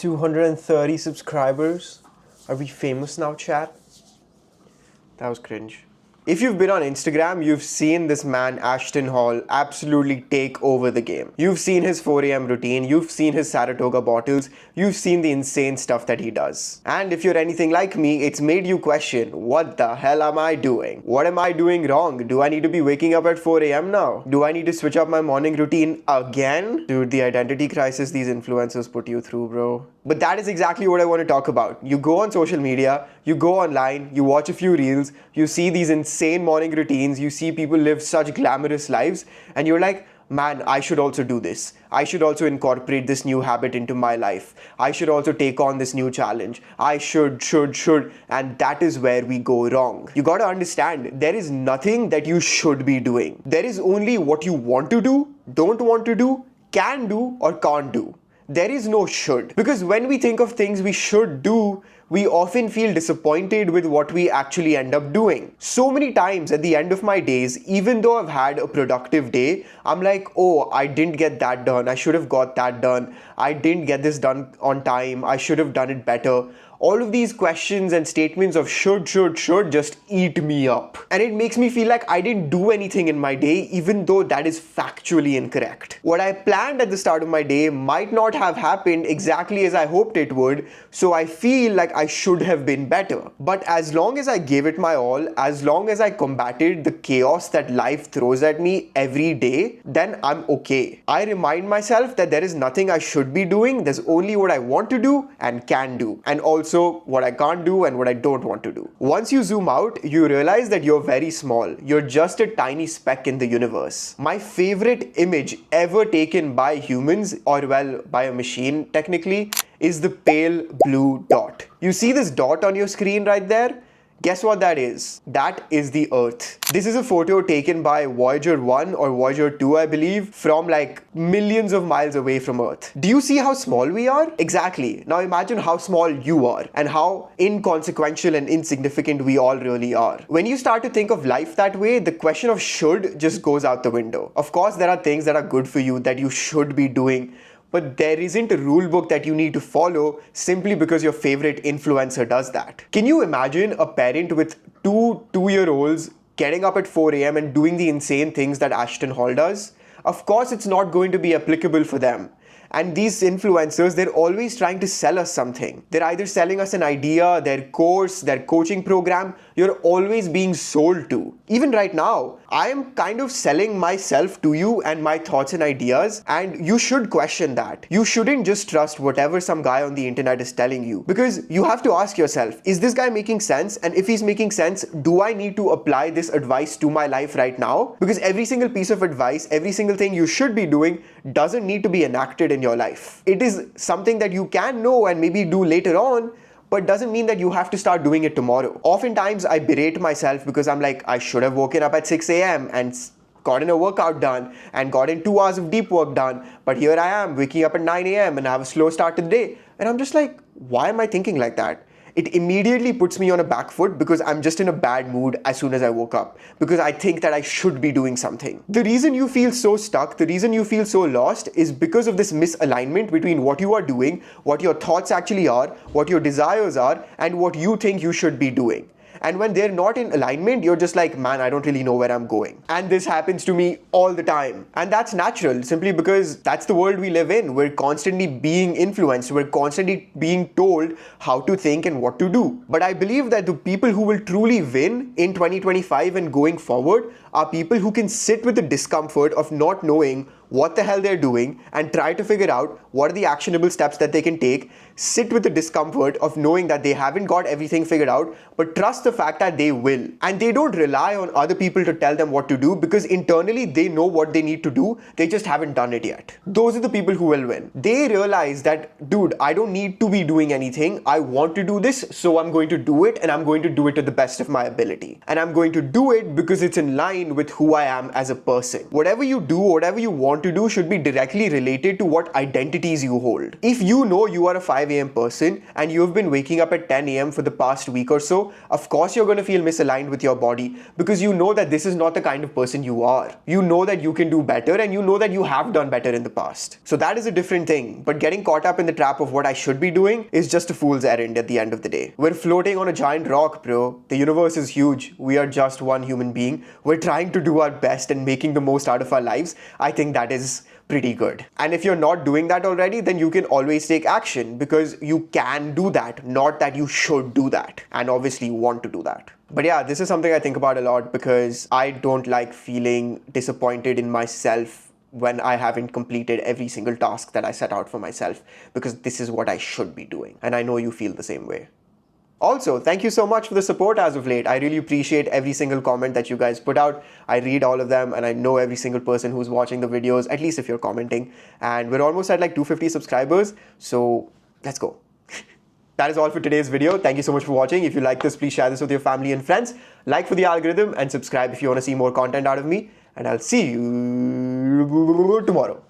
230 subscribers. Are we famous now, chat? That was cringe. If you've been on Instagram, you've seen this man Ashton Hall absolutely take over the game. You've seen his 4 a.m. routine, you've seen his Saratoga bottles, you've seen the insane stuff that he does. And if you're anything like me, it's made you question, what the hell am I doing? What am I doing wrong? Do I need to be waking up at 4 a.m. now? Do I need to switch up my morning routine again? Dude, the identity crisis these influencers put you through, bro. But that is exactly what I want to talk about. You go on social media, you go online, you watch a few reels, you see these insane morning routines, you see people live such glamorous lives, and you're like, man, I should also do this. I should also incorporate this new habit into my life. I should also take on this new challenge. I should. And that is where we go wrong. You gotta understand, there is nothing that you should be doing. There is only what you want to do, don't want to do, can do, or can't do. There is no should. Because when we think of things we should do, we often feel disappointed with what we actually end up doing. So many times at the end of my days, even though I've had a productive day, I'm like, oh, I didn't get that done. I should have got that done. I didn't get this done on time. I should have done it better. All of these questions and statements of should just eat me up. And it makes me feel like I didn't do anything in my day, even though that is factually incorrect. What I planned at the start of my day might not have happened exactly as I hoped it would, so I feel like I should have been better. But as long as I gave it my all, as long as I combated the chaos that life throws at me every day, then I'm okay. I remind myself that there is nothing I should be doing, there's only what I want to do and can do. And also what I can't do and what I don't want to do. Once you zoom out, you realize that you're very small. You're just a tiny speck in the universe. My favorite image ever taken by humans, or well, by a machine technically, is the pale blue dot. You see this dot on your screen right there? Guess what that is? That is the Earth. This is a photo taken by Voyager 1 or Voyager 2, I believe, from like millions of miles away from Earth. Do you see how small we are? Exactly. Now imagine how small you are and how inconsequential and insignificant we all really are. When you start to think of life that way, the question of should just goes out the window. Of course, there are things that are good for you that you should be doing, but there isn't a rule book that you need to follow simply because your favorite influencer does that. Can you imagine a parent with two 2-year-olds getting up at 4 a.m. and doing the insane things that Ashton Hall does? Of course, it's not going to be applicable for them. And these influencers, they're always trying to sell us something. They're either selling us an idea, their course, their coaching program. You're always being sold to. Even right now, I am kind of selling myself to you and my thoughts and ideas, and you should question that. You shouldn't just trust whatever some guy on the internet is telling you, because you have to ask yourself, is this guy making sense? And if he's making sense, do I need to apply this advice to my life right now? Because every single piece of advice, every single thing you should be doing doesn't need to be enacted in your life. It is something that you can know and maybe do later on, but doesn't mean that you have to start doing it tomorrow. Oftentimes I berate myself because I'm like, I should have woken up at 6 a.m. and gotten a workout done and gotten 2 hours of deep work done. But here I am waking up at 9 a.m. and I have a slow start to the day. And I'm just like, why am I thinking like that? It immediately puts me on a back foot because I'm just in a bad mood as soon as I woke up, because I think that I should be doing something. The reason you feel so stuck, the reason you feel so lost is because of this misalignment between what you are doing, what your thoughts actually are, what your desires are, and what you think you should be doing. And when they're not in alignment, you're just like, man, I don't really know where I'm going. And this happens to me all the time. And that's natural, simply because that's the world we live in. We're constantly being influenced. We're constantly being told how to think and what to do. But I believe that the people who will truly win in 2025 and going forward are people who can sit with the discomfort of not knowing what the hell they're doing and try to figure out what are the actionable steps that they can take, sit with the discomfort of knowing that they haven't got everything figured out, but trust the fact that they will. And they don't rely on other people to tell them what to do, because internally they know what they need to do, they just haven't done it yet. Those are the people who will win. They realize that, dude, I don't need to be doing anything, I want to do this, so I'm going to do it, and I'm going to do it to the best of my ability. And I'm going to do it because it's in line align with who I am as a person. Whatever you do, whatever you want to do should be directly related to what identities you hold. If you know you are a 5 a.m. person and you've been waking up at 10 a.m. for the past week or so, of course you're going to feel misaligned with your body because you know that this is not the kind of person you are. You know that you can do better and you know that you have done better in the past. So that is a different thing. But getting caught up in the trap of what I should be doing is just a fool's errand at the end of the day. We're floating on a giant rock, bro. The universe is huge. We are just one human being. We're trying to do our best and making the most out of our lives. I think that is pretty good. And if you're not doing that already, then you can always take action because you can do that, not that you should do that. And obviously you want to do that. But yeah, this is something I think about a lot because I don't like feeling disappointed in myself when I haven't completed every single task that I set out for myself because this is what I should be doing. And I know you feel the same way. Also, thank you so much for the support as of late. I really appreciate every single comment that you guys put out. I read all of them and I know every single person who's watching the videos, at least if you're commenting. And we're almost at like 250 subscribers, so let's go. That is all for today's video. Thank you so much for watching. If you like this, please share this with your family and friends. Like for the algorithm and subscribe if you want to see more content out of me. And I'll see you tomorrow.